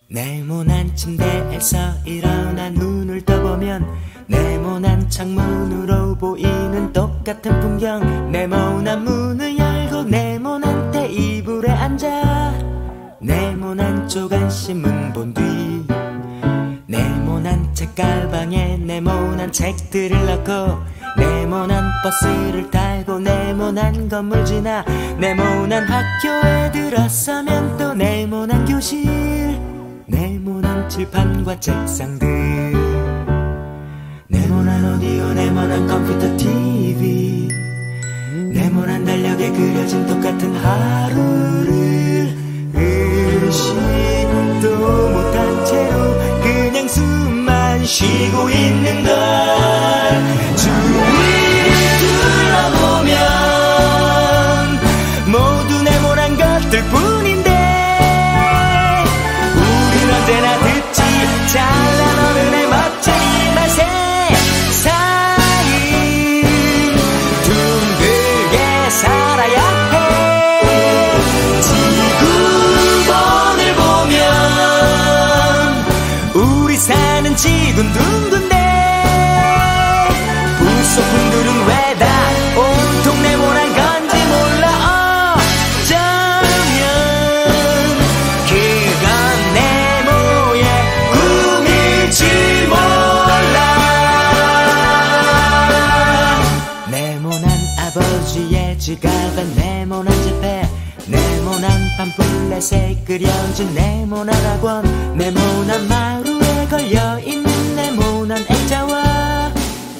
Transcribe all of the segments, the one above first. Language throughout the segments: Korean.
네모난 침대에서 일어나 눈을 떠보면 네모난 창문으로 보이는 똑같은 풍경. 네모난 문을 열고 네모난 테이블에 앉아 네모난 조간신문 본 뒤 네모난 책가방에 네모난 책들을 넣고 네모난 버스를 타고 네모난 건물 지나 네모난 학교에 들어서면 또 네모난 교실, 네모난 칠판과 책상들, 네모난 오디오, 네모난 컴퓨터, TV, 네모난 달력에 그려진 똑같은 하루를 의식도 못한 채로 그냥 숨만 쉬고 있는 걸. 주위를 둘러보면 모두 네모난 것들 뿐인데 우린 언제나 듣지 잘난 어른의 멋진 이 맛에 세상은 둥글게 살아야 해. 지구본을 보면 우리 사는 지구는 둥근데 부속품들은 왜 다 온통 네모난 건지 몰라. 어쩌면 그건 네모의 꿈일지 몰라. 네모난 아버지의 지갑에 네모난 지폐, 네모난 팜플렛에 그려진 네모난 학원, 네모난 마루에 걸려있는 네모난 액자와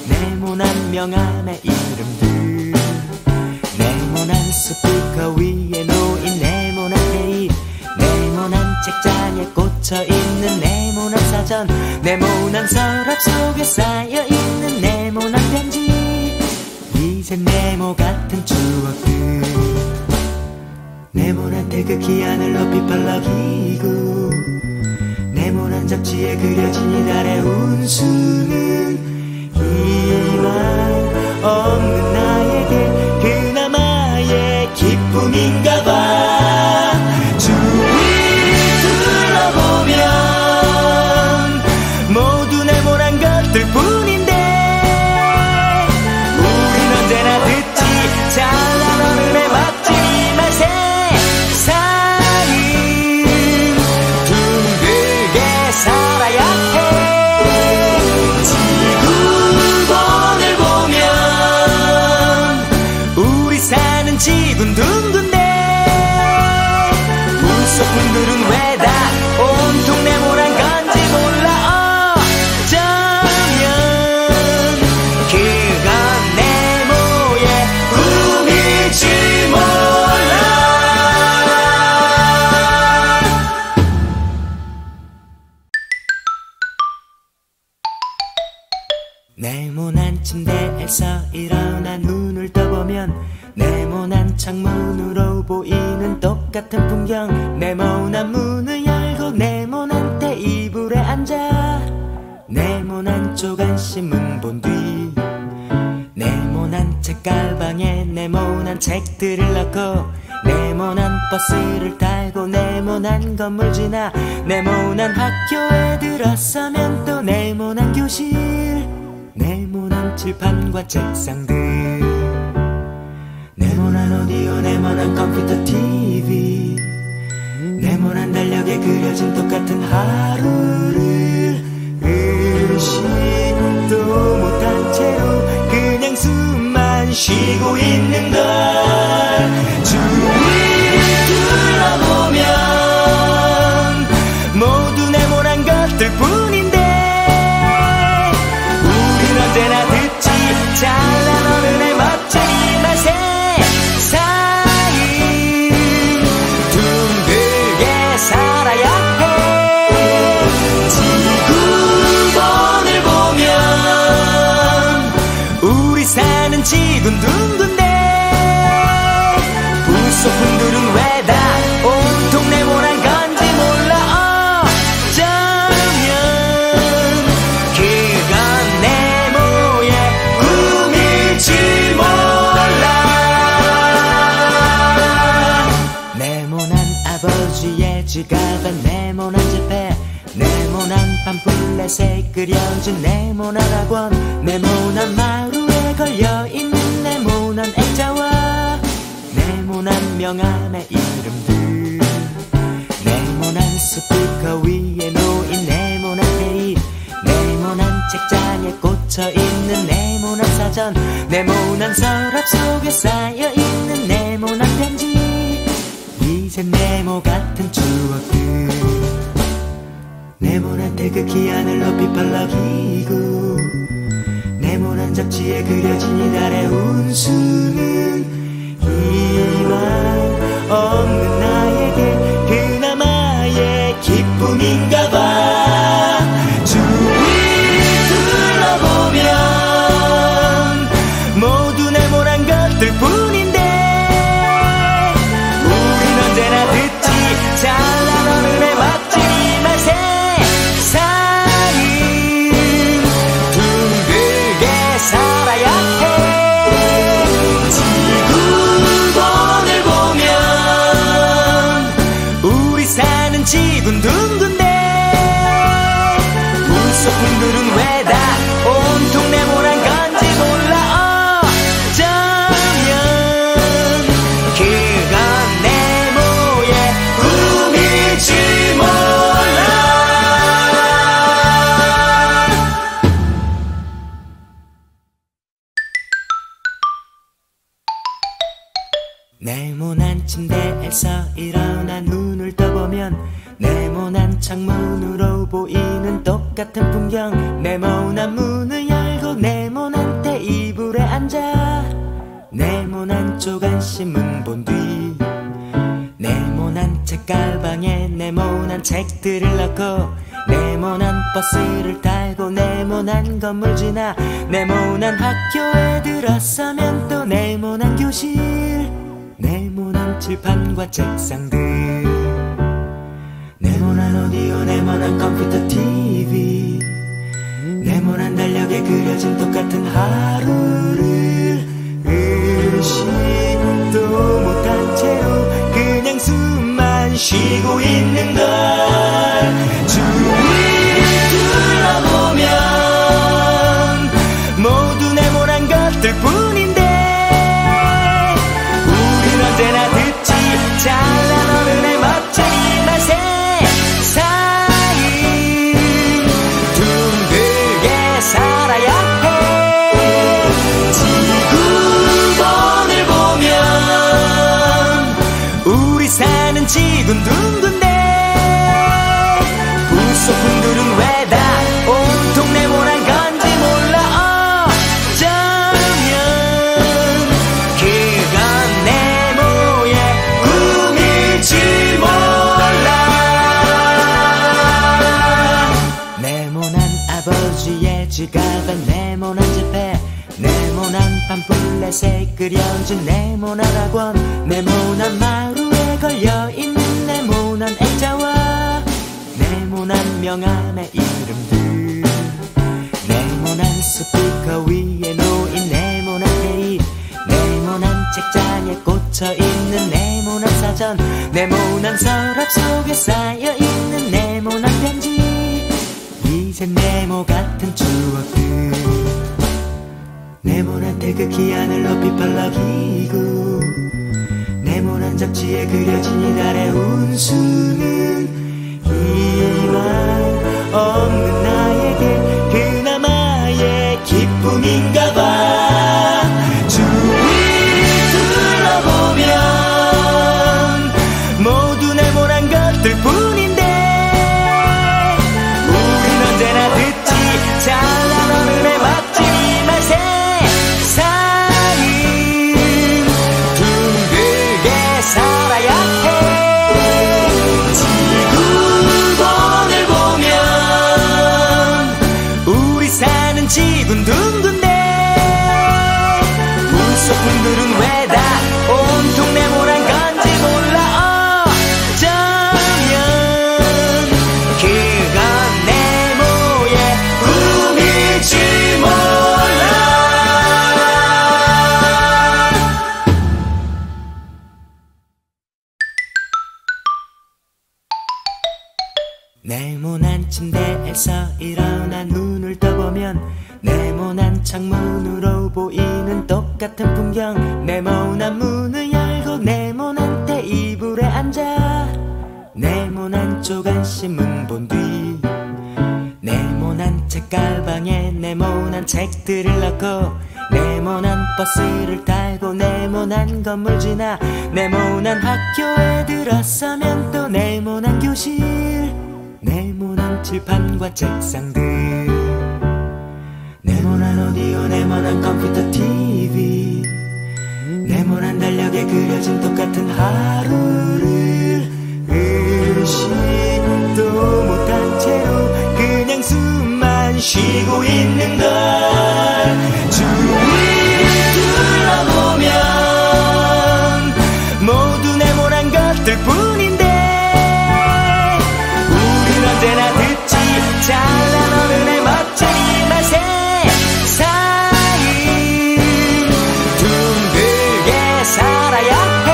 네모난 명함의 이름들, 네모난 스피커 위에 놓인 네모난 테이프, 네모난 책장에 꽂혀있는 네모난 사전, 네모난 서랍 속에 쌓여있는 네모난 편지. 이제 네모 같은 추억들, 네모난 태극기 하늘 높이 펄럭이고 네모난 잡지에 그려진 이달의 운수는 희망 없는 나에게 그나마의 기쁨인가 봐. 주위를 둘러보면 모두 네모난 것들 뿐인데 우린 언제나 듣지 잘난 어른의 멋진 이 맛에 세상은 둥글게 살아야 해. 지구본을 보면 우리 사는 지구는 둥근데 부속품들은 왜 다 온통 네모난 건지 몰라. 어쩌면 그건 네모의 꿈일지 몰라. 네모난 침대에서 일어나 눈을 떠보면 네모난 창문으로 보이는 똑같은 풍경. 네모난 문을 열고 네모난 테이블에 앉아 네모난 조간신문 본 뒤 네모난 책가방에 네모난 책들을 넣고 네모난 버스를 타고 네모난 건물 지나 네모난 학교에 들어서면 또 네모난 교실, 네모난 칠판과 책상들, 네모난 오디오, 네모난 컴퓨터, TV, 네모난 달력에 그려진 똑같은 하루를 의식도 못한 채로 그냥 숨만 쉬고 있는 걸. 주위를 둘러보면 모두 네모난 것들 뿐인데 우린 언제나 듣지 잘난 어른의 멋진 이 맛에 세상은 둥글게 살아야 해. 지구본을 보면 우리 사는 지구는 둥근데 부속품들은 왜 다 온통 네모난 건지 몰라. 어쩌면 그건 네모의 꿈일지 몰라. 네모난 아버지의 지갑에 네모난 지폐, 네모난 팜플렛에 그려진 네모난 학원, 네모난 마루에 걸려있는 네모난 액자와 네모난 명함의 이름들, 네모난 스피커 위에 놓인 네모난 테이프, 네모난 책장에 꽂혀있는 네모난 사전, 네모난 서랍 속에 쌓여있는 네모난 편지. 이제 네모 같은 추억들, 네모난 태극기 하늘 높이 펄럭이고 네모난 잡지에 그려진 이달의 운수는 희망 없는 나에게 그나마의 기쁨인가봐. 주위 둘러보면 모두 네모난 것들 뿐인데 우린 언제나 듣지 잘난 어른의 멋진 이 말세. 살아야 해. 지구본을 보면 우리 사는 지구는 둥근데 불소품들은 왜 다 온통 네모난 건지 몰라. 어쩌면 그건 네모의 꿈일지 몰라. 네모난 침대에서 일어나 눈을 떠보면 네모난 창문으로 보이는 똑같은 풍경, 네모난 문을 열고 네모난 테이블에 앉아 네모난 조간신문 본 뒤 네모난 책가방에 네모난 책들을 넣고 네모난 버스를 타고 네모난 건물 지나 네모난 학교에 들어서면 또 네모난 교실, 네모난 칠판과 책상들, 네모난 오디오, 네모난 컴퓨터 TV, 네모난 달력에 그려진 똑같은 하루를 의식도 못한 채로 그냥 숨만 쉬고 있는 걸. 주위를 둘러보면 모두 네모난 것들 뿐인데 언제나 듣지 잘난 어른의 멋진 이 맛에 사인 둥글게 살아야 해. 지구본을 보면 우리 사는 지구는 둥근데 불소품들은 왜 다 온통 네모난 건지 몰라. 아버지의 지갑에 네모난 지폐, 네모난 팜플렛에 그려진 네모난 학원, 네모난 마루에 걸려있는 네모난 액자와 네모난 명함의 이름들, 네모난 스피커 위에 놓인 네모난 테이프, 네모난 책장에 꽂혀있는 네모난 사전, 네모난 서랍 속에 쌓여있는 네모난 편지. 이제 네모 같은 추억들, 네모난 태극기 하늘 높이 펄럭이고 네모난 잡지에 그려진 이달의 운수는 희망 없는 나에게 그나마의 기쁨인가봐. 주위 둘러보면 모두 네모난 것들 뿐인데 언제나 듣지 잘난 어른의 멋진 이 맛에 사인 둥글게 살아야 해. 지구 네모난 침대에서 일어나 눈을 떠보면 네모난 창문으로 보이는 똑같은 풍경. 네모난 문을 열고 네모난 테이블에 앉아 네모난 조간신문 본 뒤 네모난 책가방에 네모난 책들을 넣고 네모난 버스를 타고 네모난 건물 지나 네모난 학교에 들어서면 또 네모난 교실. 네모난 칠판과 책상들 네모난 오디오 네모난 컴퓨터 TV 네모난 달력에 그려진 똑같은 하루를 의식도 못한 채로 그냥 숨만 쉬고 있는 걸. 주위를 둘러보면 모두 네모난 것들 뿐인데 언제나 듣지 잘난 어른의 멋쟁이 맛에 세상이 둥글게 살아야 해.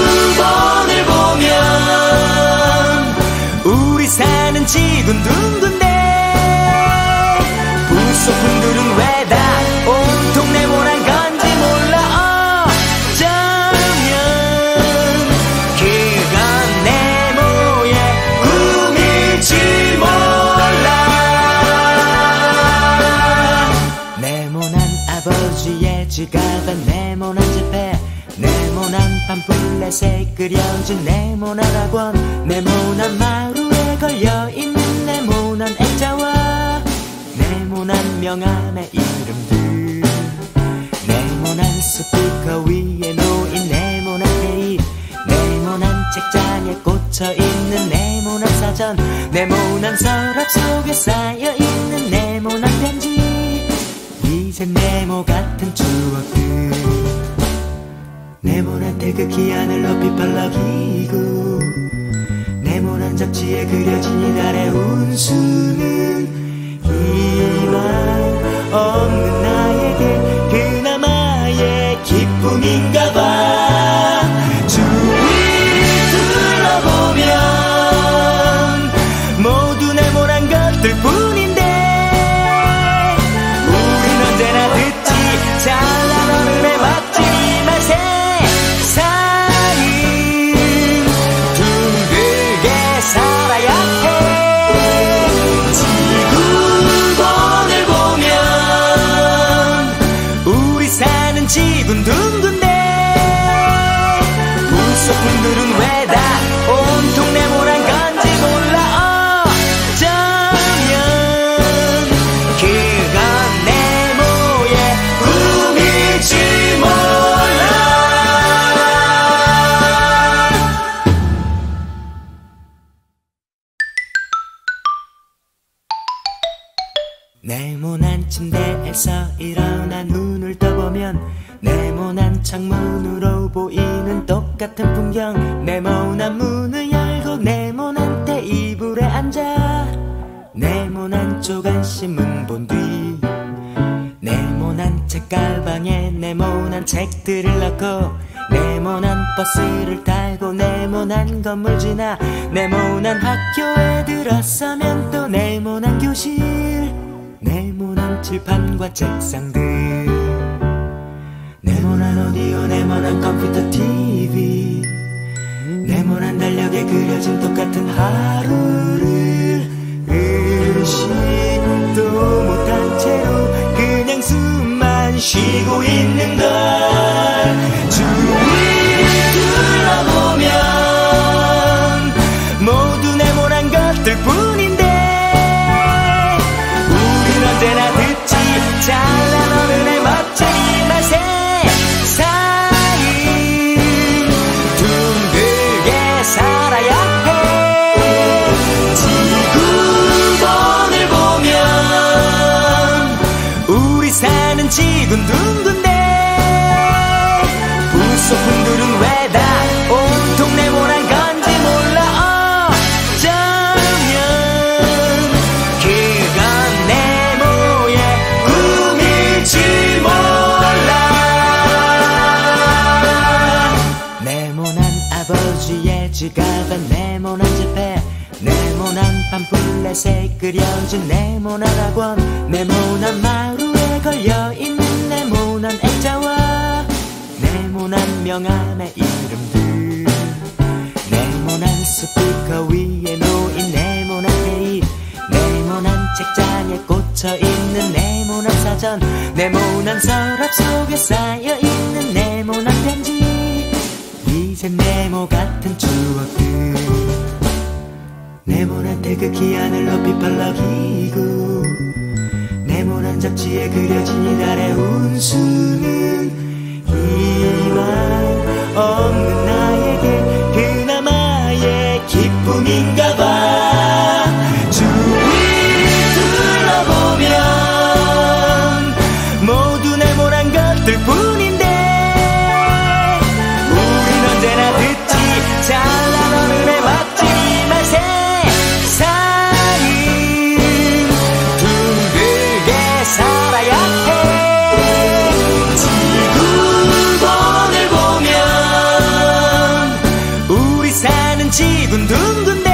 지구본을 보면 우리 사는 지구는 둥근데 부속품들은 왜 다 온통 네모난 건지 몰라. 어쩌면 그건 네모난 아버지의 지갑에 네모난 지폐 네모난 팜플렛에 그려진 네모난 학원 네모난 마루에 걸려있는 네모난 액자와 네모난 명함의 이름들 네모난 스피커 위에 놓인 네모난 테이프 네모난 책장에 꽂혀있는 네모난 사전 네모난 서랍 속에 쌓여있는 네모난 편지. 이제 네모 같은 추억들 네모난 태극기 하늘 높이 펄럭이고 네모난 잡지에 그려진 이달의 운수는 희망 없는 나에게 그나마의 기쁨인가봐. 주위를 둘러보면 모두 네모난 것들 뿐인데 언제나 듣지 잘난 어른의 멋쟁이 맛에 세상이 둥글게 살아야 해. 지구본을 보면 우리 사는 지구는 둥근데 부속품들은 왜 다 온통 네모난 건지 몰라. 어쩌면 그건 꿈일지 몰라. 네모난 침대에서 일어나 눈을 떠보면 네모난 창문으로 보이는 똑같은 풍경. 네모난 문을 열고 네모난 테이블에 앉아 네모난 조간신문 본 뒤 네모난 책가방에 네모난 책들을 넣고 네모난 버스를 타고 네모난 건물 지나 네모난 학교에 들어서면 또 네모난 교실. 네모난 칠판과 책상들 네모난 오디오 네모난 컴퓨터 TV 네모난 달력에 그려진 똑같은 하루를 의식도 못한 채로 그냥 숨만 쉬고 있는 걸. 주위를 둘러보면 모두 네모난 것들 뿐인데 우린 언제나 듣지 잘난 어른의 멋쟁이 맛에 세상이 둥글게 살아야 해. 지구본을 보면 우리 사는 지구는 둥근데 부속품들은 왜 다 온통 네모난 건지 몰라. 어쩌면 그건 네모의 꿈일지 몰라. 네모난 아버지의 지갑에 네모난 지폐, 네모난 팜플렛에 그려진 네모난 학원, 네모난 마루에 걸려있는 네모난 액자와 네모난 명함의 이름들, 네모난 스피커 위에 놓인 네모난 테이프, 네모난 책장에 꽂혀있는 네모난 사전, 네모난 서랍 속에 쌓여있는 네모난 편지. 이제 네모 같은 추억들, 네모난 태극기 하늘 높이 펄럭이고 네모난 잡지에 그려진 이달의 운수는 희망 없는 나에게 그나마의 기쁨인가봐. 주위 둘러보면 모두 네모난 것들 뿐인데 우린 언제나 듣지 잘난 어른의 멋진 말. 세상은 둥글게 살아야 해. 지구본을 보면 우리 사는 지구는 둥근데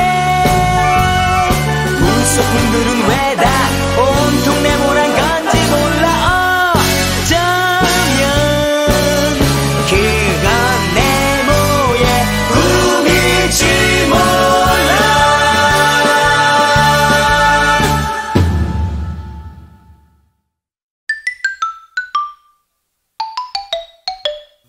불소품들은 왜 다 온통 네모난 건지 몰라. 어쩌면 그건 네모의 꿈일지 몰라.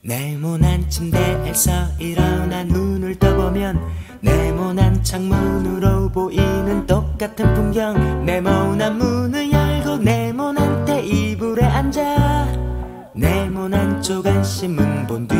네모난 침대에서 일어나 눈을 떠보면 네모난 창문으로 보이는 똑같은 풍경. 네모난 문을 열고 네모난 테이블에 앉아 네모난 조간신문 본 뒤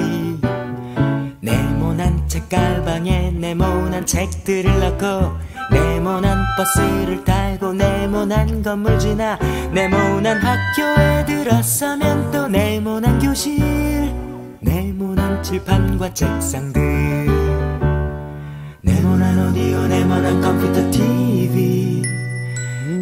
네모난 책가방에 네모난 책들을 넣고 네모난 버스를 타고 네모난 건물 지나 네모난 학교에 들어서면 또 네모난 교실, 네모난 칠판과 책상들, 네모난 오디오, 네모난 컴퓨터 TV,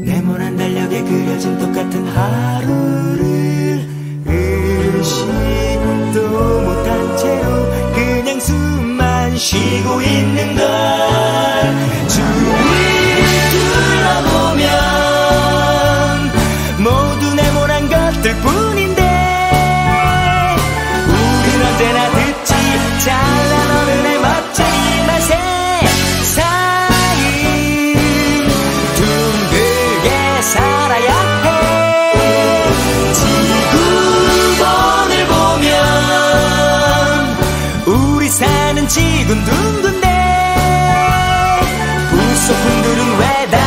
네모난 달력에 그려진 똑같은 하루를 의식도 못한 채로 그냥 숨만 쉬고 있는 걸. 주위를 둘러보면 모두 네모난 것들 뿐인데 우린 언제나 듣지 잘난 어른의 멋진 말. 세상은 둥글게 살아야 해. 지구본을 보면 우리 사는 지구는 둥근데 불소품들은 왜 다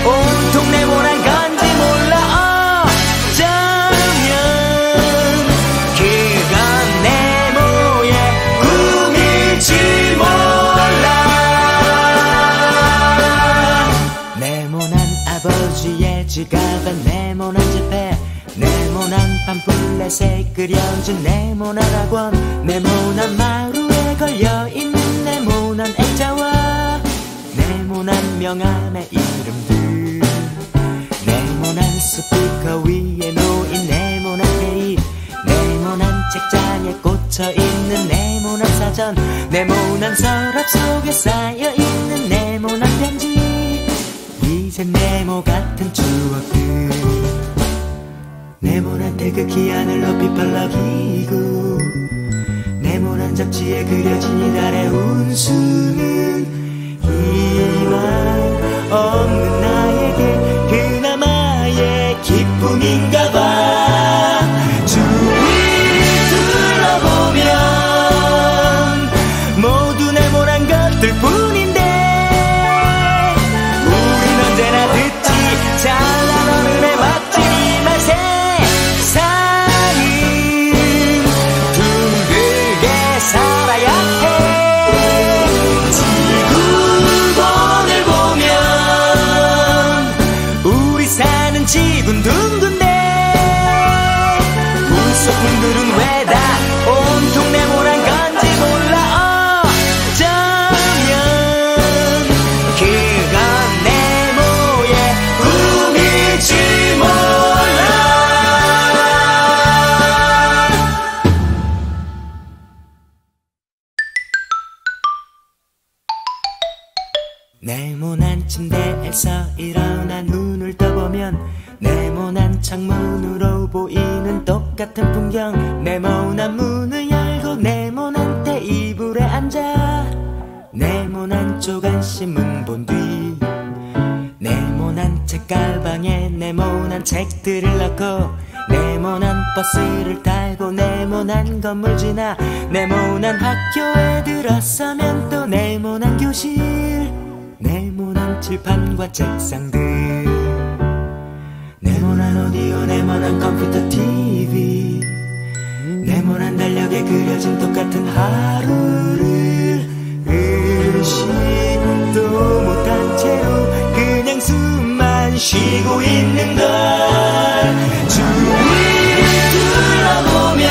온통 네모난 건지 몰라. 어쩌면 그건 네모의 꿈일지 몰라. 네모난 아버지의 지갑에 네모난 지폐, 네모난 팜플렛에 그려진 네모난 학원, 네모난 마루에 걸려있는 네모난 액자와 네모난 명함의 이름들, 네모난 스피커 위에 놓인 네모난 테이프, 네모난 책장에 꽂혀있는 네모난 사전, 네모난 서랍 속에 쌓여있는 네모난 편지. 이제 네모 같은 추억들, 네모난 태극기 하늘 높이 펄럭이고 네모난 잡지에 그려진 이달의 운수는 희망 없는 나에게 그나마의 기쁨인가봐. 주위를 둘러보면 모두 네모난 것들 뿐인데 우린 언제나 듣지 잘난 어른의 멋진 말. 세상은 둥글게 살아야 해. 지구본을 보면 네모난 침대에서 일어나 눈을 떠보면 네모난 창문으로 보이는 똑같은 풍경. 네모난 문을 열고 네모난 테이블에 앉아 네모난 조간신문 본 뒤 네모난 책가방에 네모난 책들을 넣고 네모난 버스를 타고 네모난 건물 지나 네모난 학교에 들어서면 또 네모난 교실. 네모난 칠판과 책상들 네모난 오디오 네모난 컴퓨터 TV 네모난 달력에 그려진 똑같은 하루를 의식도 못한 채로 그냥 숨만 쉬고 있는 걸. 주위를 둘러보면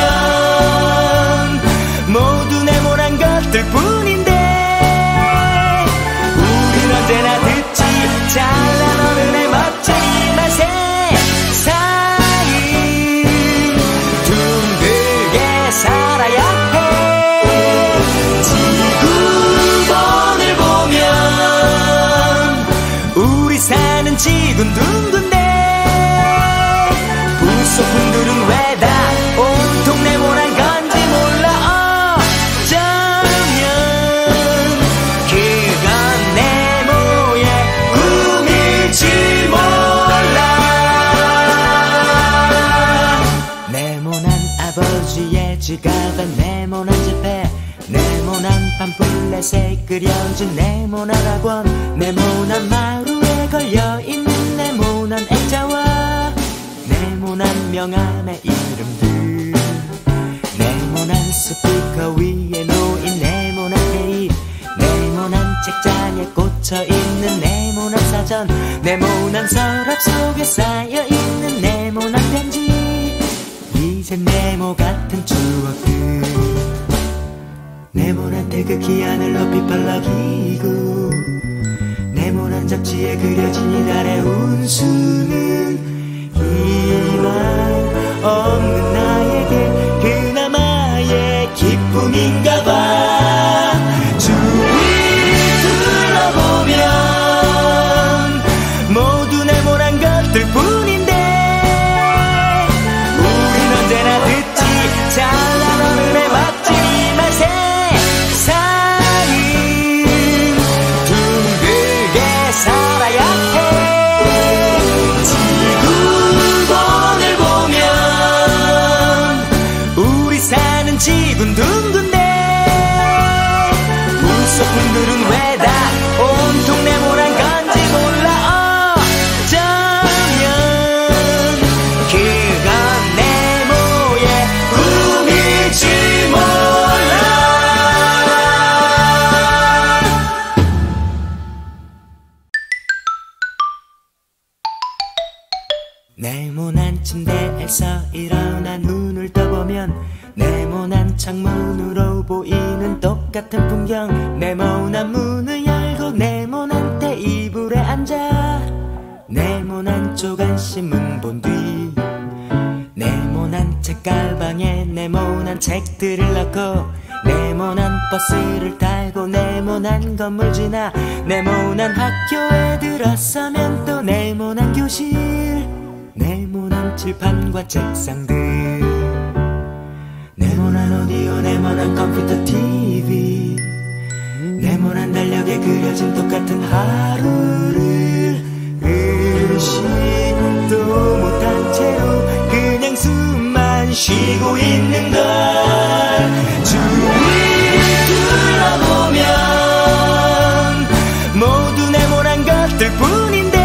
모두 네모난 것들 뿐인데 언제나 듣지 잘난 어른의 멋쟁이 맛에 세상이 둥글게 살아야 해. 지구본을 보면 우리 사는 지구는 둥근데 부속품들은 왜 다 온통 네모난 건지 몰라. 어쩌면 그건 네모난 아버지의 지갑에 네모난 지폐 네모난 팜플렛에 그려진 네모난 학원 네모난 마루에 걸려있는 네모난 액자와 네모난 명함의 이름들 네모난 스피커 위에 놓인 네모난 테이프 네모난 책장에 꽂혀있는 네모난 사전 네모난 서랍 속에 쌓여있는 네모난 편지. 이제 네모 같은 추억들 네모난 태극기 하늘 높이 펄럭이고 네모난 잡지에 그려진 이달의 운수는 희망 없는 나에게 그나마의 기쁨인가봐. 주위를 둘러보면 모두 네모난 것들 뿐인데 언제나 듣지 잘난 어른의 멋쟁이 맛에 세상이 둥글게 살아야 해. 지구본을 보면 우리 사는 지구는 둥근데 부속품들은 왜 다 온통 네모난 건지 몰라. 어쩌면 그건 꿈일지 몰라. 네모난 침대에서 일어나 눈을 떠보면 네모난 창문으로 보이는 똑같은 풍경. 네모난 문을 열고 네모난 테이블에 앉아 네모난 조간신문 본 뒤 네모난 책가방에 네모난 책들을 넣고 네모난 버스를 타고 네모난 건물 지나 네모난 학교에 들어서면 또 네모난 교실. 네모난 칠판과 책상들 네모난 오디오 네모난 컴퓨터 TV 네모난 달력에 그려진 똑같은 하루를 의식도 못한 채로 그냥 숨만 쉬고 있는 걸. 주위를 둘러보면 모두 네모난 것들 뿐인데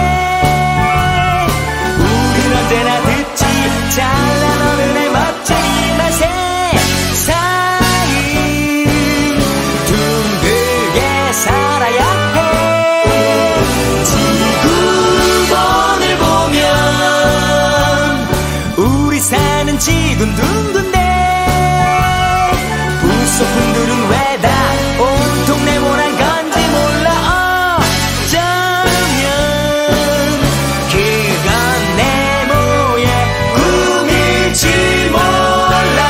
우린 언제나 듣지 잘난 어른의 멋쟁이 맛에 세상이 둥글게 살아야 해. 지구본을 보면 우리 사는 지구는 둥근데 부속품들은 왜 다 온통 네모난 건지 몰라. 어쩌면 그건 네모의 꿈일지 몰라.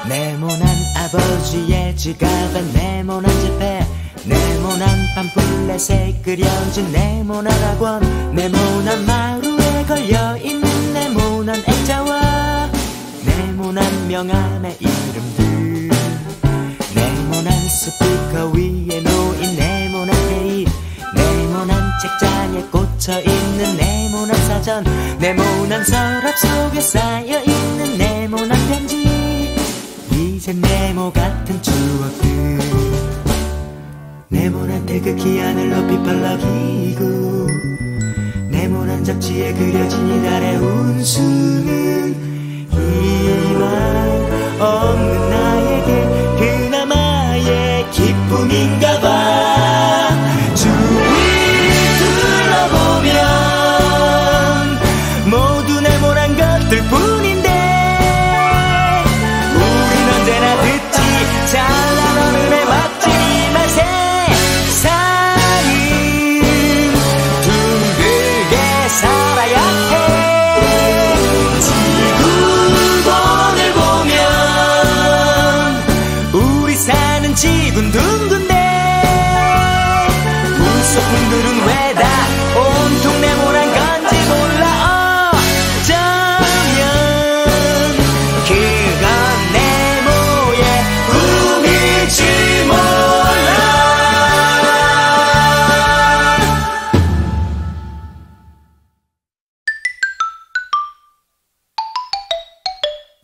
네모난 아버지의 지갑에 네모난 지폐 네모난 팜플렛에 그려진 네모난 학원, 네모난 마루에 걸려있는 네모난 액자와 네모난 명함의 이름들, 네모난 스피커 위에 놓인 네모난 테이프, 네모난 책장에 꽂혀있는 네모난 사전, 네모난 서랍 속에 쌓여있는 네모난 편지. 이제 네모 같은 추억들, 네모난 태극기 하늘 높이 펄럭이고 네모난 잡지에 그려진 이달의 운수는 희망 없는 나에게 그나마의 기쁨인가봐. 주위를 둘러보면 모두 네모난 것들 뿐인데 우린 언제나 듣지 잘난 어른의 멋진 이 맛에 세상은 둥글게 살아야 해. 지구본을 보면 우리 사는 지구는 둥근데 불소품들은 왜 다 온통 네모난 건지 몰라. 어쩌면 그건 네모의 꿈일지 몰라.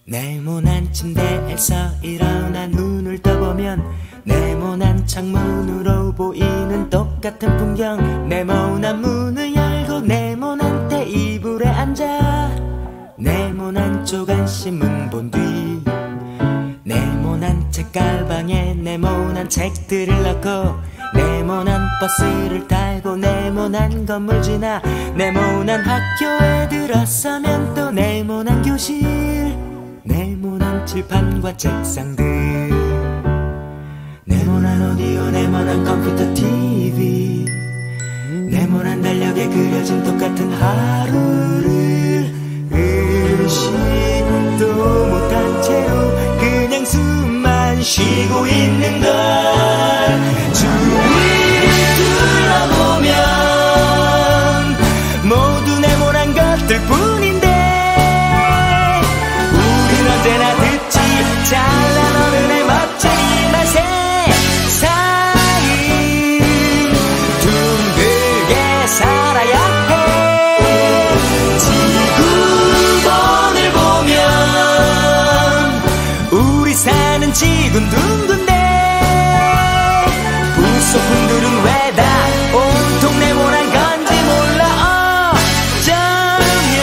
네모난 침대에서 일어나 눈을 떠보면 네모난 창문으로 보이는 똑같은 풍경, 네모난 문을 열고 네모난 테이블에 앉아 네모난 조간 신문 본 뒤 네모난 책가방에 네모난 책들을 넣고 네모난 버스를 타고 네모난 건물 지나 네모난 학교에 들어서면 또 네모난 교실, 네모난 칠판과 책상들, 네모난 오디오, 네모난 컴퓨터 TV, 네모난 달력에 그려진 똑같은 하루를 의식도 못한 채로 그냥 숨만 쉬고 있는 걸. 주위를 둘러보면 모두 네모난 것들 뿐인데 우린 언제나 듣지 잘난 어른의 멋진 이 맛에 세상은 둥글게 살아야 해. 지구본을 보면 우리 사는 지구는 둥근데 불소품들은 왜 다 온통 네모난 건지 몰라. 어쩌면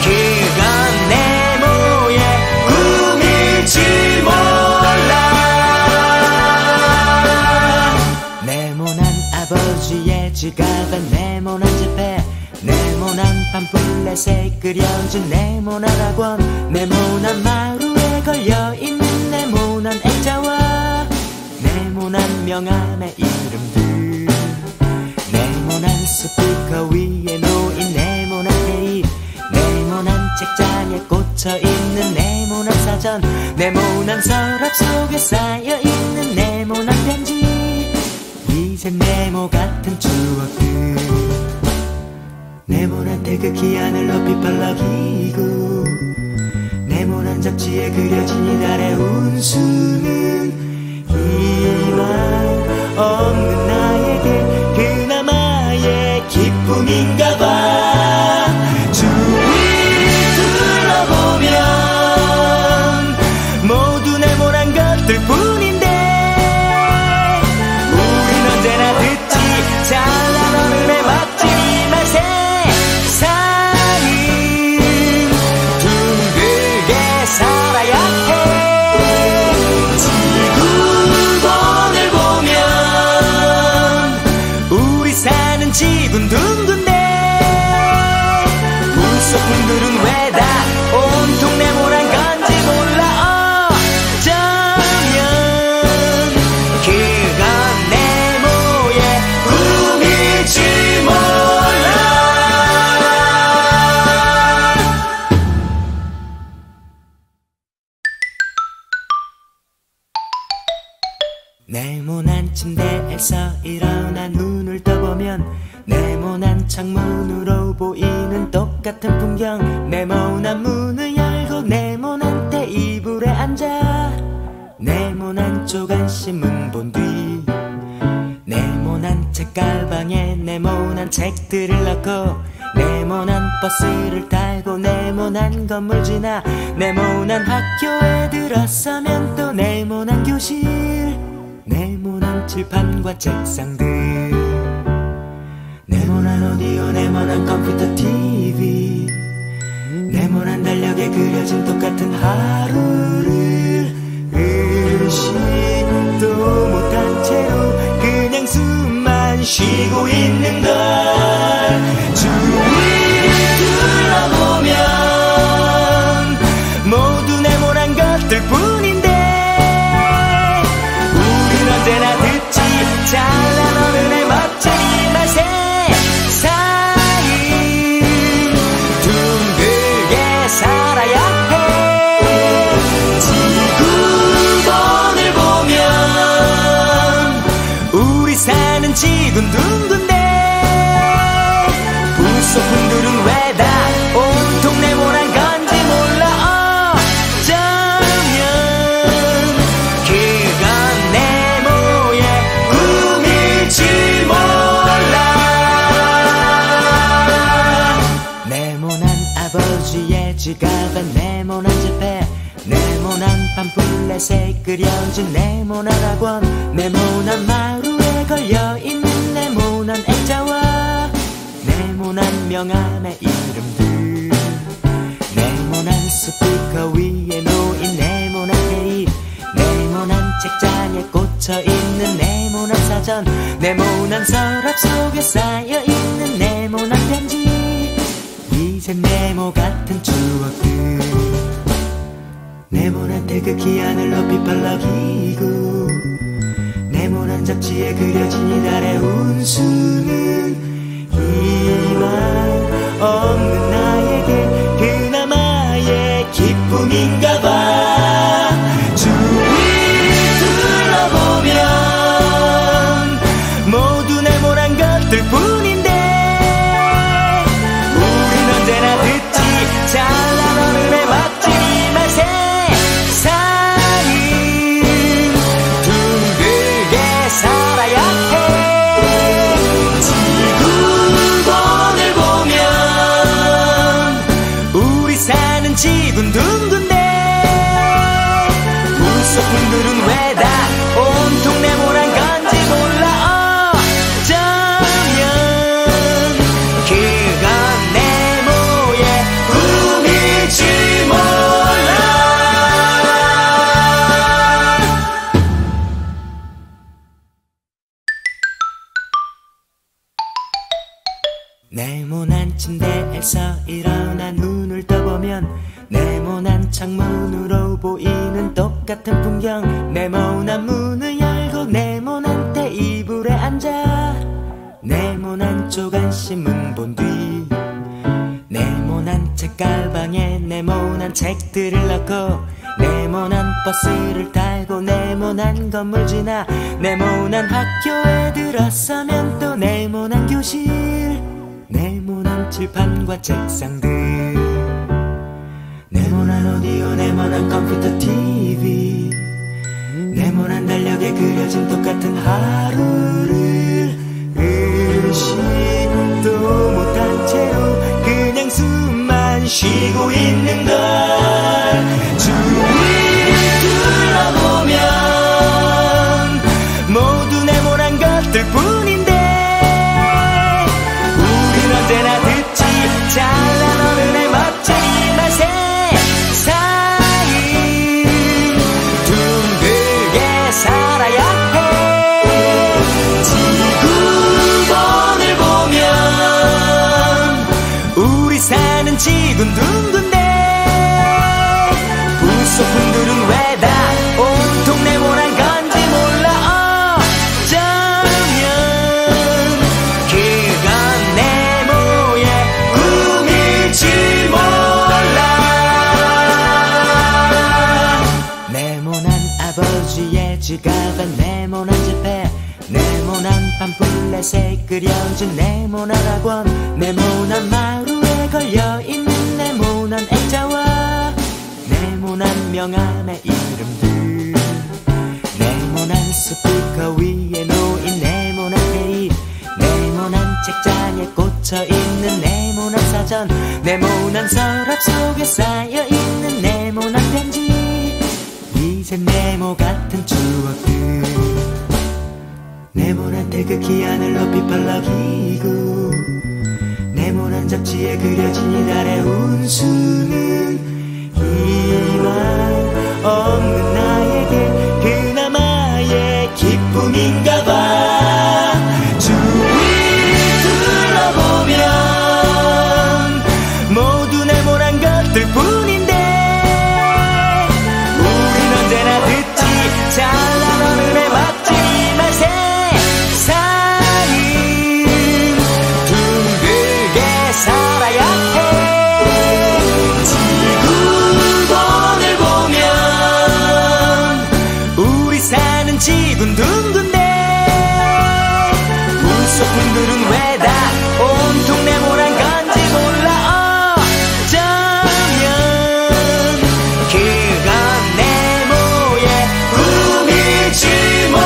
그건 네모의 꿈일지 몰라. 네모난 아버지의 지갑에 네모난 지폐, 네모난 팜플렛에 그려진 네모난 학원, 네모난 마루에 걸려있는 네모난 액자와 네모난 명함의 이름들, 네모난 스피커 위에 놓인 네모난 테이프, 네모난 책장에 꽂혀있는 네모난 사전, 네모난 서랍 속에 쌓여있는 네모난 편지. 이제 네모 같은 추억들, 네모난 태극기 하늘 높이 펄럭이고 네모난 잡지에 그려진 이달의 운수는 희망 없는 나에게 그나마의 기쁨인가봐. 주위를 둘러보면 모두 네모난 것들 뿐인데 우린 언제나 듣지 잘난 어른의 멋진 이 맛에 세상은 둥글게 살아야 해. 네모난 침대에서 일어나 눈을 떠보면 네모난 창문으로 보이는 똑같은 풍경. 네모난 문을 열고 네모난 테이블에 앉아 네모난 조간신문 본 뒤 네모난 책가방에 네모난 책들을 넣고 네모난 버스를 타고 네모난 건물 지나 네모난 학교에 들어서면 또 네모난 교실. 네모난 칠판과 책상들 네모난 오디오 네모난 컴퓨터 TV 네모난 달력에 그려진 똑같은 하루를 의식도 못한 채로 그냥 숨만 쉬고 있는 걸. 주위를 둘러보면 모두 네모난 것들 뿐인데 우린 언제나 듣지 잘난 어른의 멋진 이 맛에 세상이 둥글게 살아야 해. 지구본을 보면 우리 사는 지구는 둥근데 부속품들은 왜 다 온통 네모난 건지 몰라. 어쩌면 그건 네모의 꿈일지 몰라. 네모난 아버지의 지갑엔 네모난 지폐 네모난 팜플렛에 그려진 네모난 학원 네모난 마루에 걸려있는 네모난 액자와 네모난 명함의 이름들 네모난 스피커 위에 놓인 네모난 테이프 네모난 책장에 꽂혀있는 네모난 사전 네모난 서랍 속에 쌓여있는 네모난 편지. 이제 네모 같은 추억들 네모난 태극기 하늘 높이 빨라기고 네모난 잡지에 그려진 이달의 운수는 희망 없는 나에게 그나마의 기쁨인가봐. 주위를 둘러보면 모두 네모난 것들 뿐인데 우린 언제나 듣지 잘난 어른의 멋진 이 맛에 세상은 둥글게 살아야 해. 지구본을 보면 우리 사는 지구는 둥근데 부속품들은 왜 다 온통 네모난 건지 몰라. 어쩌면 그건 네모의 꿈일지 몰라. 네모난 침대에서 일어나 눈을 떠보면 네모난 창문으로 보이는 똑같은 풍경. 네모난 문을 열고 네모난 테이블에 앉아 네모난 조간신문 본 뒤 네모난 책가방에 네모난 책들을 넣고 네모난 버스를 타고 네모난 건물 지나 네모난 학교에 들어서면 또 네모난 교실. 네모난 칠판과 책상들 네모난 오디오 네모난 컴퓨터 TV 네모난 달력에 그려진 똑같은 하루를 의식도 못한 채로 그냥 숨만 쉬고 있는 걸. 주위를 둘러보면 모두 네모난 것들 뿐인데 우린 언제나 듣지 잘난 어른의 멋진 이 맛에 세상은 둥글게 살아야 해. 아버지의 지갑에 네모난 지폐, 네모난 팜플렛에 그려진 네모난 학원, 네모난 마루에 걸려있는 네모난 액자와 네모난 명함의 이름들, 네모난 스피커 위에 놓인 네모난 테이프, 네모난 책장에 꽂혀있는 네모난 사전, 네모난 서랍 속에 쌓여있는 네모난 편지. 이제 네모 같은 추억들, 네모난 태극기 하늘 높이 펄럭이고 네모난 잡지에 그려진 이달의 운수는 희망 없는 나에게 그나마의 기쁨인가봐. 주위를 둘러보면 모두 네모난 것들 뿐인데 우린 언제나 듣지 잘난 어른의 멋지만 세상은 둥글게 살아야 해. 지구본을 보면 우리 사는 지구는 둥근데 불소품들은 왜 다 온통 네모난 건지 몰라. 어쩌면 그건 네모의 꿈일지 몰라.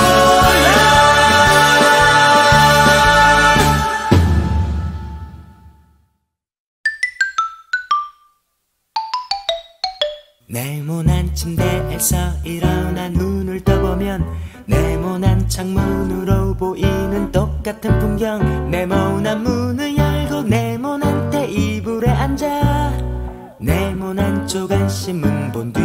네모난 침대에서 일어나 눈을 떠보면 네모난 창문으로 보이는 똑같은 풍경, 네모난 문을 열고 네모난 테이블에 앉아 네모난 조간신문 본 뒤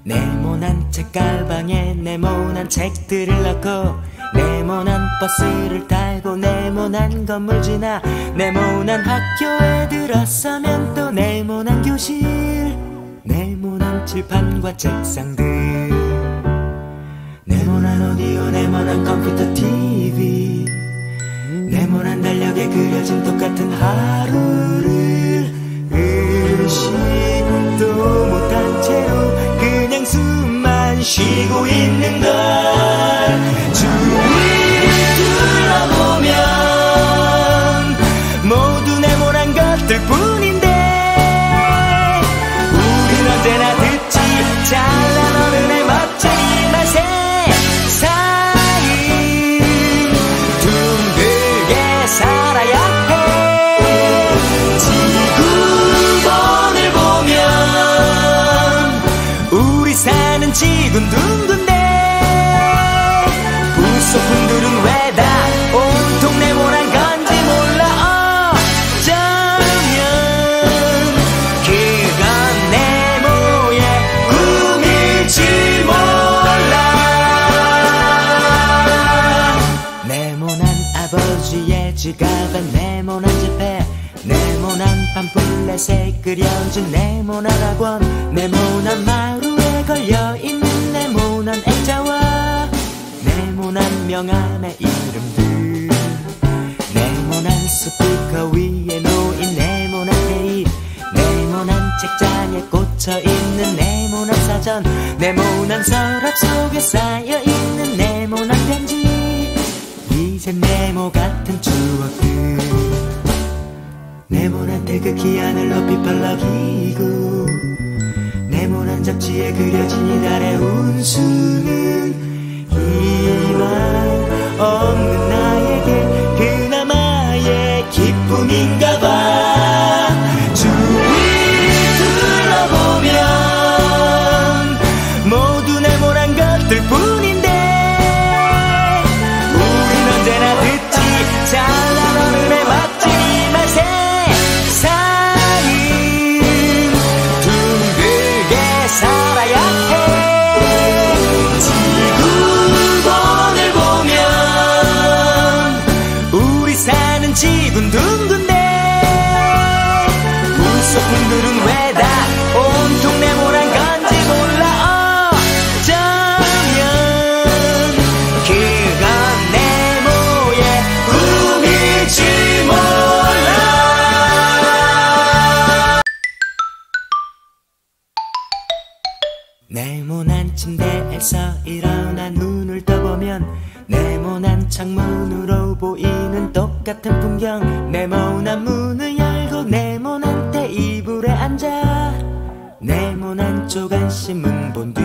네모난 책가방에 네모난 책들을 넣고 네모난 버스를 타고 네모난 건물 지나 네모난 학교에 들어서면 또 네모난 교실, 네모난 칠판과 책상들, 네모난 오디오, 네모난 컴퓨터 TV, 네모난 달력에 그려진 똑같은 하루를 의식도 못한 채로 그냥 숨만 쉬고 있는 걸. 주위를 둘러보면 모두 네모난 것들 뿐인데 우린 언제나 듣지 잘난 어른의 멋지만 세상은 둥글게 살아야 해. 지구본을 보면 우리 사는 지구는 둥근데 불소품들은 왜 다 온통 네모난 건지 몰라. 어쩌면 그건 네모의 꿈일지 몰라. 네모난 아버지의 지갑에 네모난 지폐, 네모난 팜플렛에 그려진 네모난 학원, 네모난 마루에 걸려있는 네모난 액자와 네모난 명함의 이름들, 네모난 스피커 위에 놓인 네모난 테이프, 네모난 책장에 꽂혀있는 네모난 사전, 네모난 서랍 속에 쌓여있는 네모난 편지. 이제 네모 같은 추억들, 네모난 태극기 하늘 높이 펄럭이고 네모난 잡지에 그려진 이달의 운수는 희망 없는 나에게 그나마의 기쁨인가봐. 주위를 둘러보면 모두 네모난 것들 뿐인데 우린 언제나 듣지 잘난 어른의 멋지만 세상은 둥글게 살아야 해. 침대에서 일어나 눈을 떠보면 네모난 창문으로 보이는 똑같은 풍경. 네모난 문을 열고 네모난 테이블에 앉아 네모난 조간신문 본 뒤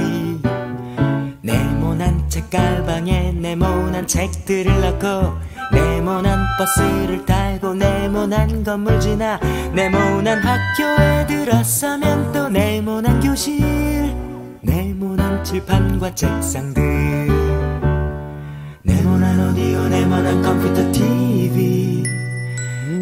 네모난 책가방에 네모난 책들을 넣고 네모난 버스를 타고 네모난 건물 지나 네모난 학교에 들어서면 또 네모난 교실. 네모난 칠판과 책상들, 네모난 오디오, 네모난 컴퓨터 TV,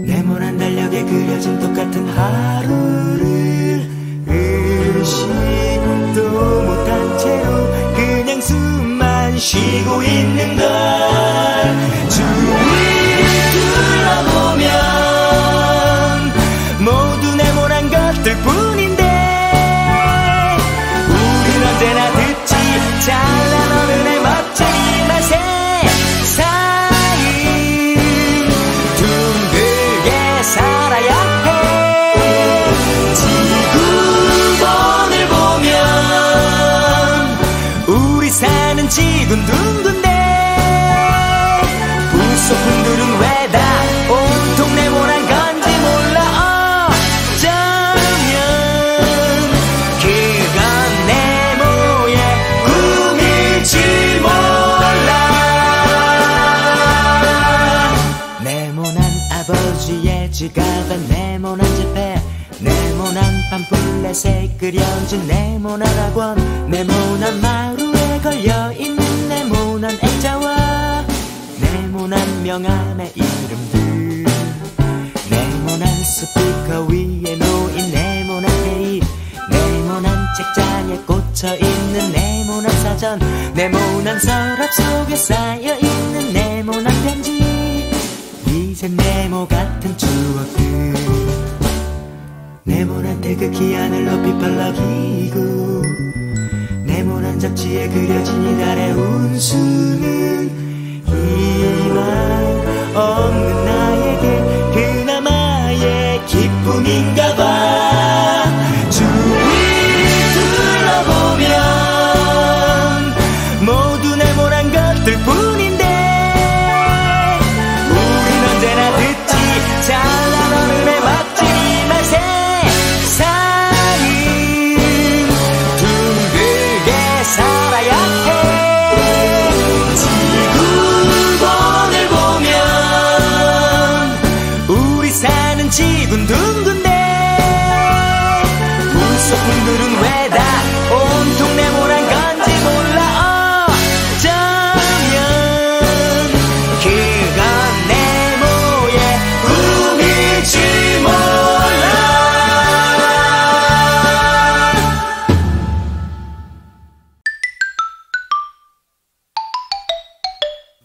네모난 달력에 그려진 똑같은 하루를 의식도 못한 채로 그냥 숨만 쉬고 있는 걸. 주위를 둘러보면 모두 네모난 것들 뿐인데 우린 언제나 듣지 잘난 어른의 멋쟁이 맛에 세상이 둥글게 살아야 해. 지구본을 보면 우리 사는 지구는 둥근데 부속품들은 왜 다 온통 네모난 건지 몰라. 어쩌면 그건 네모의 꿈일지 몰라. 네모난 아버지의 지갑에 네모난 지폐, 네모난 팜플렛에 그려진 네모난 학원, 네모난 마루에 걸려있는 네모난 액자와 네모난 명함의 이름들, 네모난 스피커 위에 놓인 네모난 테이프, 네모난 책장에 꽂혀있는 네모난 사전, 네모난 서랍 속에 쌓여있는 네모난 편지. 이제 네모 같은 추억들, 네모난 태극기 하늘 높이 펄럭이고 네모난 잡지에 그려진 이달의 운수는 희망 없는 나에게 그나마의 기쁨인가봐. 주위를 둘러보면 모두 네모난 것들 뿐인데 우린 언제나 듣지 잘난 어른의 멋쟁이 맛에 세상은 둥글게 살아야 해. 지구본을 보면 우리 사는 지구는 둥근데 부속품들은 왜 다 온통 네모난 건지 몰라. 어쩌면 그건 네모의 꿈일지 몰라.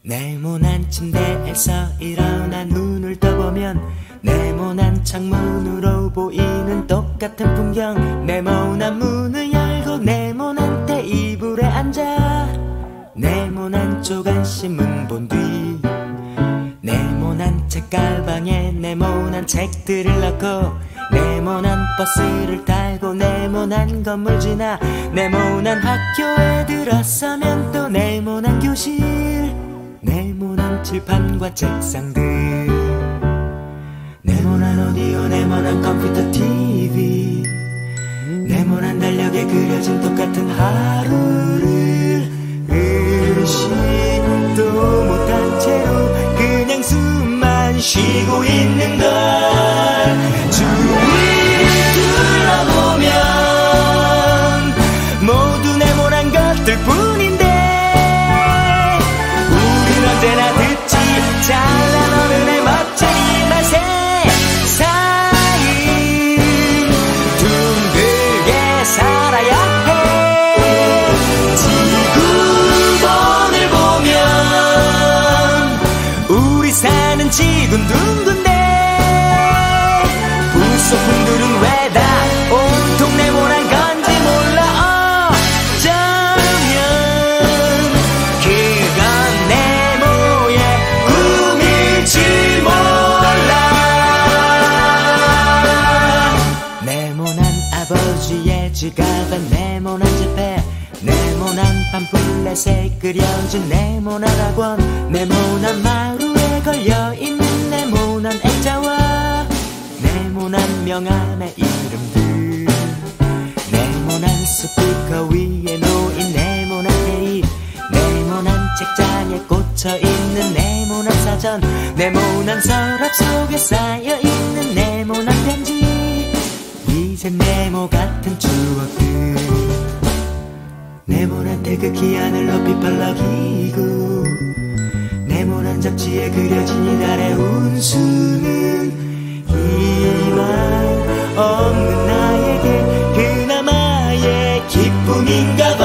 네모난 침대에서 일어나 눈을 떠보면 네모난 창문으로 보이는 똑같은 풍경. 네모난 문을 열고 네모난 테이블에 앉아 네모난 조간신문 본 뒤 네모난 책가방에 네모난 책들을 넣고 네모난 버스를 타고 네모난 건물 지나 네모난 학교에 들어서면 또 네모난 교실. 네모난 칠판과 책상들, 네모난 오디오, 네모난 컴퓨터 TV, 네모난 달력에 그려진 똑같은 하루를 의식도 못한 채로 그냥 숨만 쉬고 있는 걸. 주위를 둘러보면 모두 네모난 것들 뿐인데 우린 언제나 듣지 잘난 어른의 멋쟁이 맛에 세상은 둥글게 살아야 해. 지구본을 보면 우리 사는 지구는 둥근데 부속품들은 왜 다 온통 네모난 건지 몰라. 어쩌면 그건 네모의 꿈일지 몰라. 네모난 아버지의 지갑에 네모난 지폐, 네모난 팜플렛에 그려진 네모난 학원, 네모난 마루에 걸려있는 네모난 액자와 네모난 명함의 이름들, 네모난 스피커 위에 놓인 네모난 테이프, 네모난 책장에 꽂혀있는 네모난 사전, 네모난 서랍 속에 쌓여있는 네모난 편지. 이젠 네모 같은 추억들, 네모난 태극기 하늘 높이 펄럭이고 네모난 잡지에 그려진 이달의 운수는 희망 없는 나에게 그나마의 기쁨인가봐.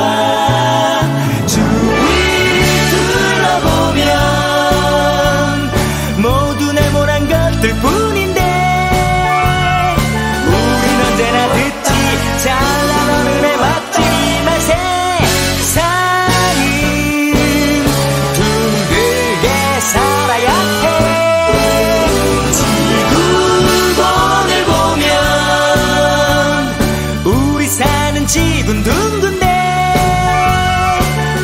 주위를 둘러보면 모두 네모난 것들 뿐인데 우린 언제나 듣지 잘난 어른의 멋진 말 세상은 둥글게 살아야 해. 지구본을 보면 우리 사는 지구는 둥근데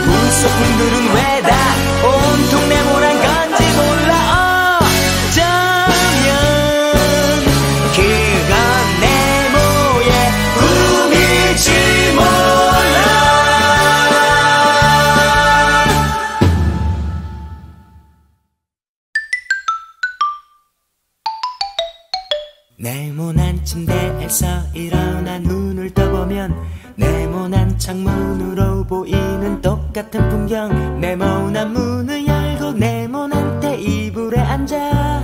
우소품들은 왜 다 온통 네모난 건지 몰라. 어쩌면 그건 네모의 꿈일지 몰라. 네모난 침대에서 일어나 눈을 떠보면 네모난 창문으로 보이는 똑같은 풍경, 네모난 문을 열고 네모난 테이블에 앉아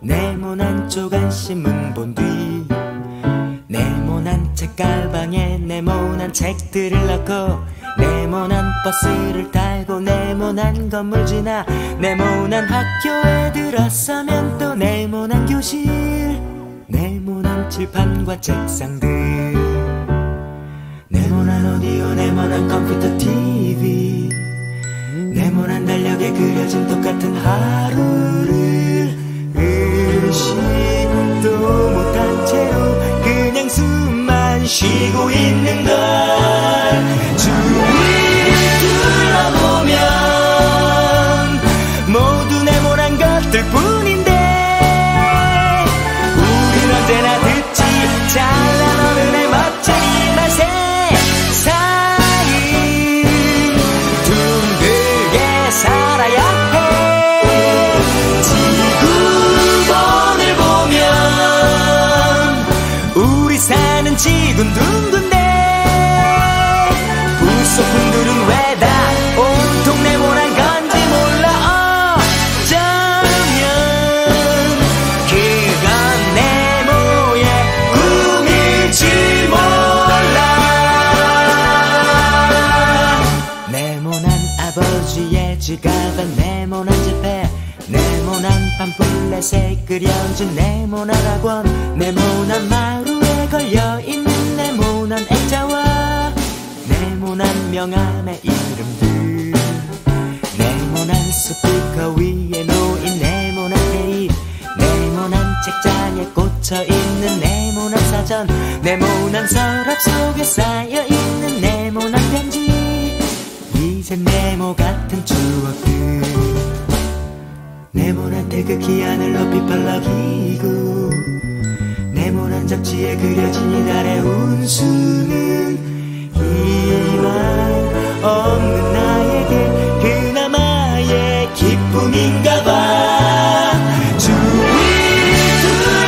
네모난 조간신문 본 뒤 네모난 책가방에 네모난 책들을 넣고 네모난 버스를 타고 네모난 건물 지나 네모난 학교에 들어서면 또 네모난 교실, 네모난 칠판과 책상들, 네모난 오디오, 네모난 컴퓨터 TV, 네모난 달력에 그려진 똑같은 하루를 의식도 못한 채로 그냥 숨만 쉬고 있는 걸. 주위를 둘러보면 모두 네모난 것들 뿐인데 우린 언제나 듣지 잘난 어른의 멋진 말 세상은 둥글게 살아야 해. 지구본을 보면 우리 사는 지구는 둥근데 부속품들은 왜 다 온통 네모난 건지 몰라. 어쩌면 그건 네모의 꿈일지 몰라. 네모난 아버지의 지갑은 네모난 지폐, 네모난 팜플렛에 그려진 네모난 학원, 네모난 마루에 걸려있는 네모난 액자와 네모난 명함의 이름들, 네모난 스피커 위에 놓인 네모난 테이프, 네모난 책장에 꽂혀있는 네모난 사전, 네모난 서랍 속에 쌓여있는 네모난 편지. 이젠 네모 같은 추억들, 네모난 태극기 하늘 높이 펄럭이고 네모난 잡지에 그려진 이달의 운수는 희망 없는 나에게 그나마의 기쁨인가봐. 주위를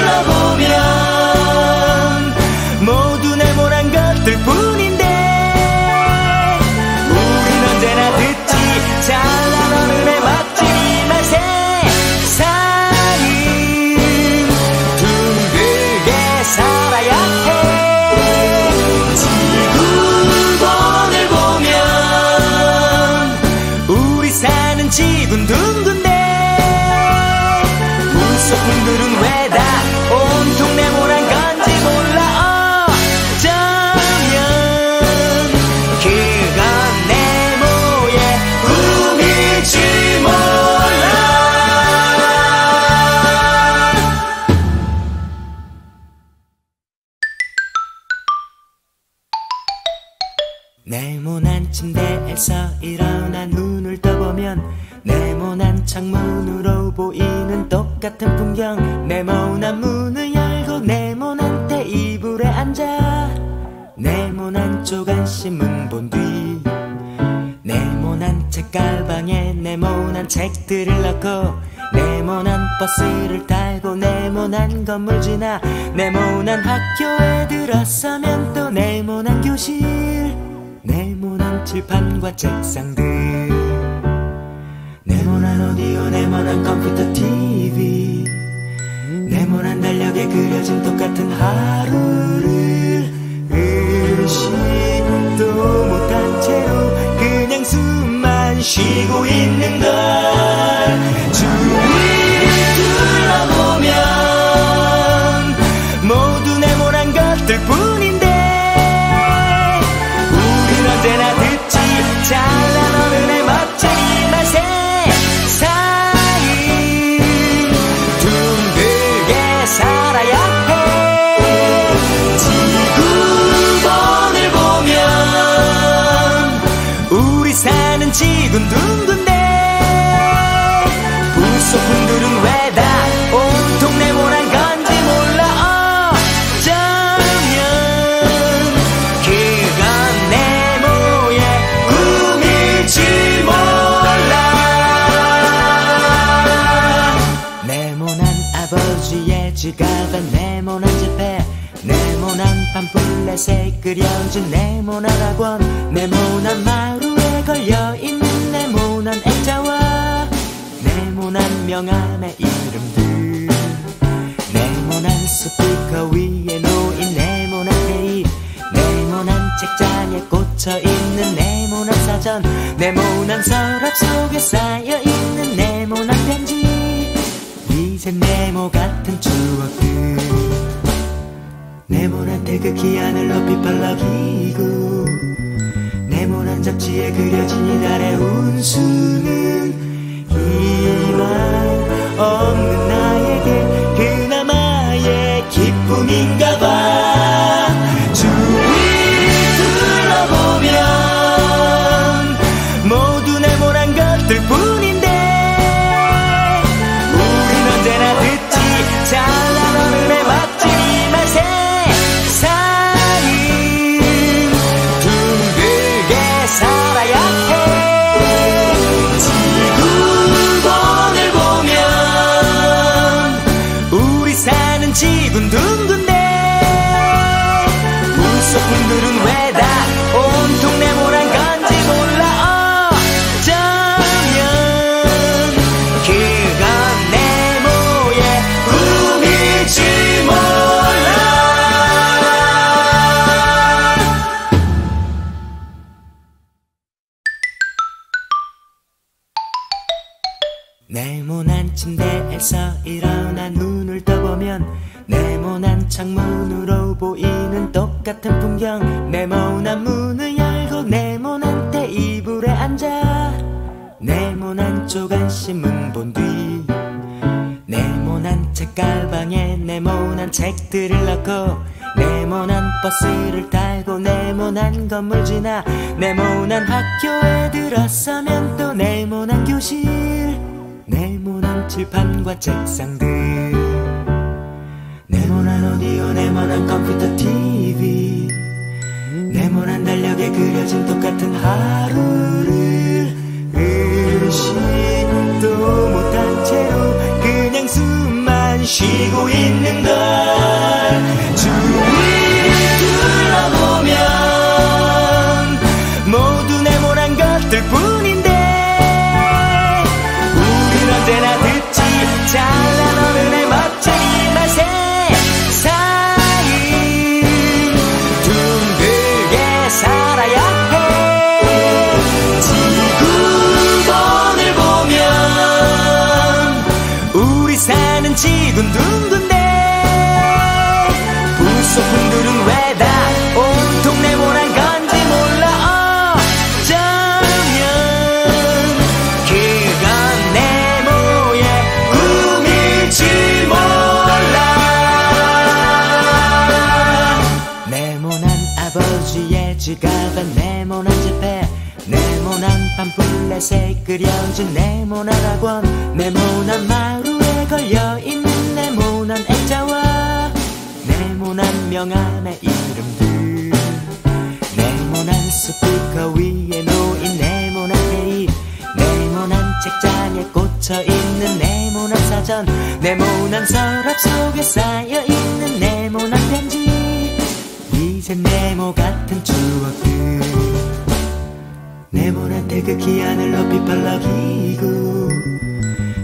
둘러보면 모두 네모난 것들 뿐인데 우린 언제나 듣지 잘난 어른의 멋진 말 세상은 둥글게 살아야 해. 지구본을 보면 잠에서 일어나 눈을 떠보면 네모난 창문으로 보이는 똑같은 풍경. 네모난 문을 열고 네모난 테이블에 앉아 네모난 조간신문 본 뒤 네모난 책가방에 네모난 책들을 넣고 네모난 버스를 타고 네모난 건물 지나 네모난 학교에 들어서면 또 네모난 교실. 네모난 칠판과 책상들, 네모난 오디오, 네모난 컴퓨터 TV, 네모난 달력에 그려진 똑같은 하루를 의식도 못한 채로 그냥 숨만 쉬고 있는 걸. 주위를 둘러보면 모두 네모난 것들 뿐인데 우린 언제나 듣지 잘난 어른의 멋진 이 맛에 세상이 둥글게 살아야 해. 지구본을 보면 우리 사는 지구는 둥근데 부속품들은 왜 다 온통 네모난 건지 몰라. 어쩌면 그건 네모의 꿈일지 몰라. 네모난 아버지의 지갑에 네모난 지폐, 네모난 팜플렛에 그려진 네모난 학원, 네모난 마루에 걸려있는 네모난 액자와 네모난 명함의 이름들, 네모난 스피커 위에 놓인 네모난 테이프, 네모난 책장에 꽂혀있는 네모난 사전, 네모난 서랍 속에 쌓여있는 네모난 편지. 이제 네모 같은 추억들, 네모난 태극기 하늘 높이 펄럭이고 네모난 잡지에 그려진 이달의 운수는 희망 없는 나에게 그나마의 기쁨인가봐. 주위를 둘러보면 모두 네모난 것들 뿐인데 우린 언제나 듣지 잘난 어른의 멋진 이 맛에 세상은 둥글게 살아야 해. 지구본을 보면 우리 사는 지구는 둥근데 부속품들은 왜 다 온통 네모난 건지 몰라. 어쩌면 그건 네모의 꿈일지 몰라. 네모난 침대에서 일어나 눈을 떠보면 네모난 창문으로 보이는 똑같은 풍경. 네모난 문을 열고 네모난 테이블에 앉아 네모난 조간신문 본 뒤 네모난 책가방에 네모난 책들을 넣고 네모난 버스를 타고 네모난 건물 지나 네모난 학교에 들어서면 또 네모난 교실. 네모난 칠판과 책상들, 네모난 오디오, 네모난 컴퓨터 TV, 네모난 달력에 그려진 똑같은 하루를 의식도 못한 채로 그냥 숨만 쉬고 있는 걸. 주위를 둘러보면 모두 네모난 것들 뿐인데 우린 언제나 듣지 잘난 어른의 멋진 이 맛에 세상은 둥글게 살아야 해. 지구본을 보면 우리 사는 지구는 둥근데 부속품들은 왜 다 온통 네모난 건지 몰라. 어쩌면 그건 네모의 꿈일지 몰라. 네모난 아버지의 지갑에 네모난 지폐, 네모난 팜플렛에 그려진 네모난 학원, 네모난 마루에 걸려있는 네모난 액자와 네모난 명함의 이름들, 네모난 스피커 위에 놓인 네모난 테이프, 네모난 책장에 꽂혀있는 네모난 사전, 네모난 서랍 속에 쌓여있는 네모난 편지. 이젠 네모 같은 추억들, 네모난 태극기 하늘 높이 펄럭이고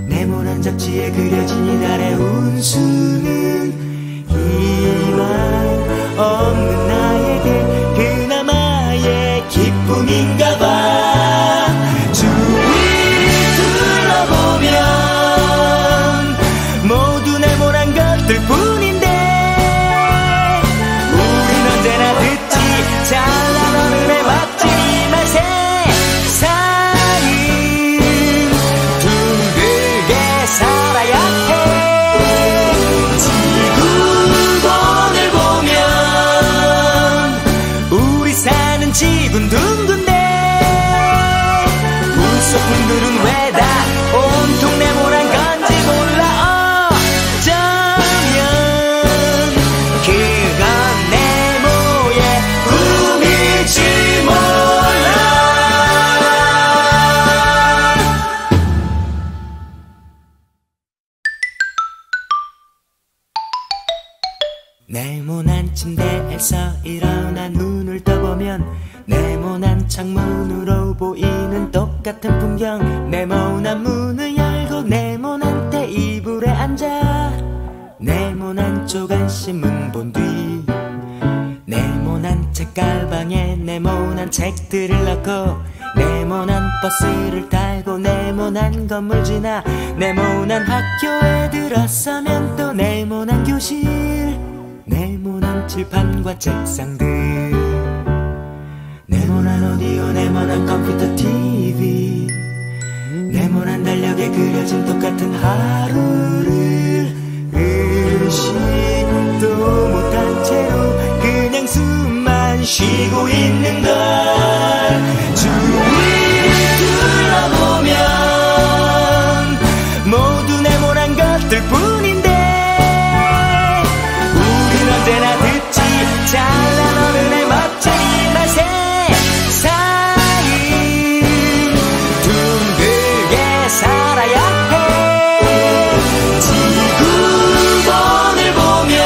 네모난 잡지에 그려진 이달의 운수는 희망 없는 나에게 그나마의 기쁨인가봐. 주위를 둘러보면 모두 네모난 것들 뿐인데 우린 언제나 듣지 잘난 어른의 멋진 말 세상은 둥글게 살아야 해. 지구본을 보면 우리 사는 지구는 둥근데 우소품들은 왜 다 온통 네모난 건지 몰라. 어쩌면 그건 네모의 꿈일지 몰라. 네모난 침대에서 일어나 눈을 떠보면 네모난 창문으로 보이는 똑같은 풍경, 네모난 문을 열고 네모난 테이블에 앉아 네모난 조간신문 본 뒤 네모난 책가방에 네모난 책들을 넣고 네모난 버스를 타고 네모난 건물 지나 네모난 학교에 들어서면 또 네모난 교실, 네모난 칠판과 책상들, 네모난 오디오, 네모난 컴퓨터 TV, 네모난 달력에 그려진 똑같은 하루를 의식도 못한 채로 그냥 숨만 쉬고 있는 걸. 주위를 둘러보면 모두 네모난 것들 뿐인데 우린 언제나 듣지 잘난 어른의 멋진 말 세상은 둥글게 살아야 해. 지구본을 보면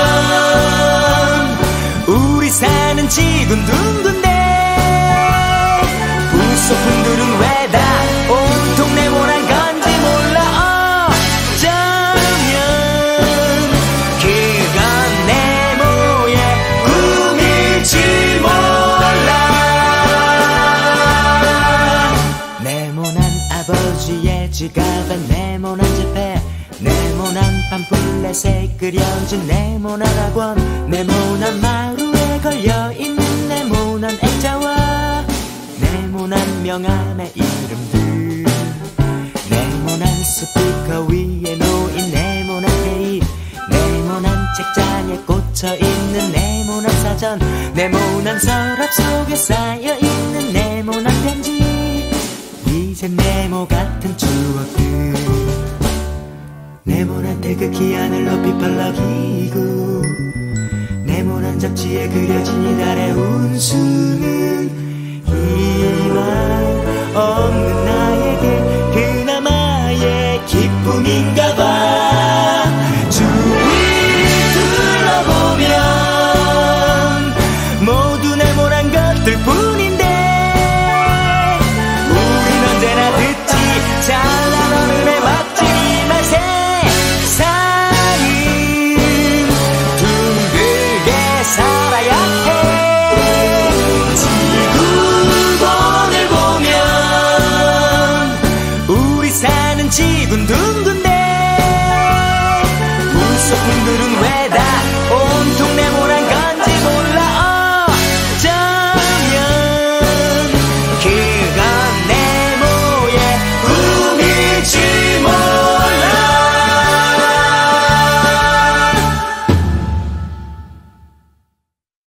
우리 사는 지구는 둥근데 우소품들은 왜 다 온통 네모난 건지 몰라. 어쩌면 그건 네모의 꿈일지 몰라. 네모난 아버지의 지갑엔 네모난 지폐, 네모난 팜플렛에 그려진 네모난 학원, 네모난 마루에 걸려있는 네모난 액자와 네모난 명함의 이름들, 네모난 스피커 위에 놓인 네모난 테이프, 네모난 책장에 꽂혀있는 네모난 사전, 네모난 서랍 속에 쌓여있는 네모난 편지. 이젠 네모 같은 추억들, 네모난 태극기 하늘 높이 펄럭이고 네모난 잡지에 그려진 이달의 운수는